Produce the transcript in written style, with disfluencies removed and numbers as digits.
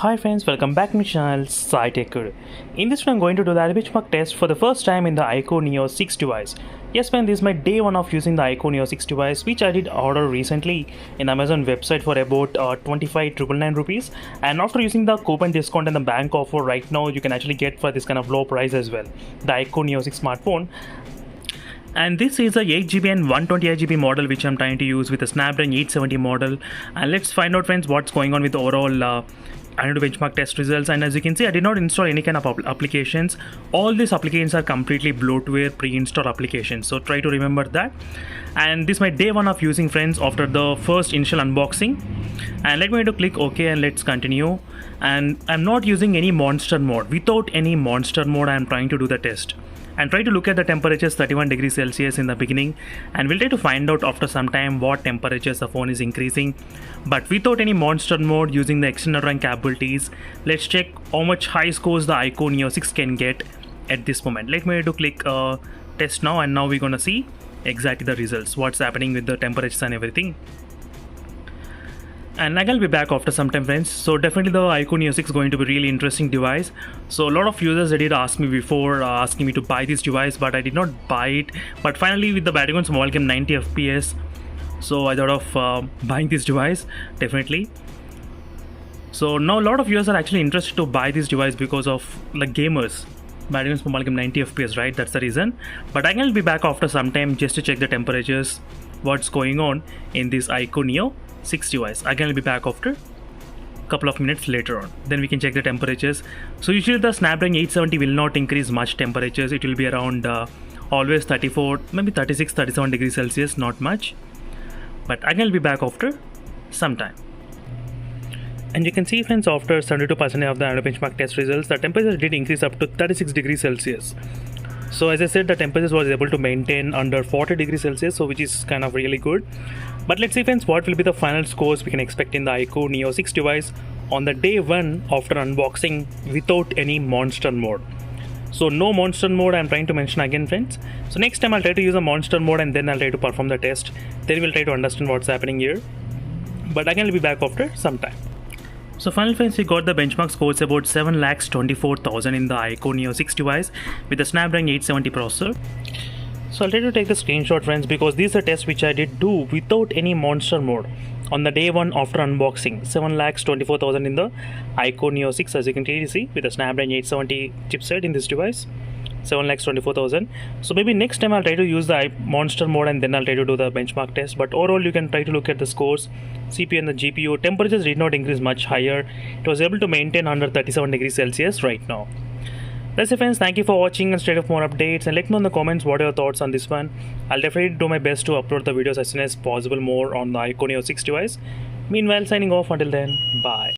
Hi friends, welcome back to my channel SciTech. In this one I'm going to do the benchmark test for the first time in the iQOO Neo 6 device. Yes man, this is my day 1 of using the iQOO Neo 6 device, which I did order recently in Amazon website for about 25,999 rupees, and after using the coupon discount and the bank offer right now you can actually get for this kind of low price as well, the iQOO Neo 6 smartphone. And this is a 8GB and 128GB model which I'm trying to use with a Snapdragon 870 model. And let's find out friends what's going on with the overall Antutu benchmark test results. And as you can see, I did not install any kind of applications. All these applications are completely bloatware pre-installed applications, so try to remember that. And this is my day 1 of using friends after the first initial unboxing. And let me click OK and let's continue. And I'm not using any monster mode. Without any monster mode I'm trying to do the test and try to look at the temperatures 31 degrees Celsius in the beginning, and we'll try to find out after some time what temperatures the phone is increasing, but without any monster mode, using the external rank capabilities. Let's check how much high scores the iQOO Neo 6 can get at this moment. Let me click test now, and now we're gonna see exactly the results, what's happening with the temperatures and everything. And I'll be back after some time friends. So definitely the iQOO Neo 6 is going to be really interesting device. So a lot of users did ask me before asking me to buy this device, but I did not buy it. But finally with the Battlegrounds mobile game 90 FPS, so I thought of buying this device definitely. So now a lot of users are actually interested to buy this device because of like gamers. Battlegrounds mobile game 90 FPS, right? That's the reason. But I will be back after some time just to check the temperatures, what's going on in this iQOO Neo 6 device. Again, I'll be back after a couple of minutes later on. Then we can check the temperatures. So usually the Snapdragon 870 will not increase much temperatures. It will be around always 34, maybe 36, 37 degrees Celsius, not much. But again, I'll be back after some time. And you can see friends, after 72% of the Antutu benchmark test results, the temperature did increase up to 36 degrees Celsius. So as I said, the temperature was able to maintain under 40 degrees Celsius, so which is kind of really good. But let's see friends, what will be the final scores we can expect in the iQOO Neo 6 device on the day 1 after unboxing without any monster mode. So no monster mode I'm trying to mention again friends. So next time I'll try to use a monster mode and then I'll try to perform the test. Then we'll try to understand what's happening here. But again I'll be back after some time. So finally friends, we got the benchmark scores about 7,24,000 in the iQOO Neo 6 device with the Snapdragon 870 processor. So I'll try to take the screenshot friends, because these are tests which I did do without any monster mode on the day 1 after unboxing. 7,24,000 in the iQOO Neo 6, as you can clearly see, with the Snapdragon 870 chipset in this device. 7,24,000. So maybe next time I'll try to use the monster mode and then I'll try to do the benchmark test. But overall you can try to look at the scores. CPU and the GPU temperatures did not increase much higher. It was able to maintain under 37 degrees Celsius right now. That's it friends, thank you for watching and stay tuned for more updates, and let me know in the comments what are your thoughts on this one. I'll definitely do my best to upload the videos as soon as possible more on the iQOO Neo 6 device. Meanwhile, signing off until then, bye.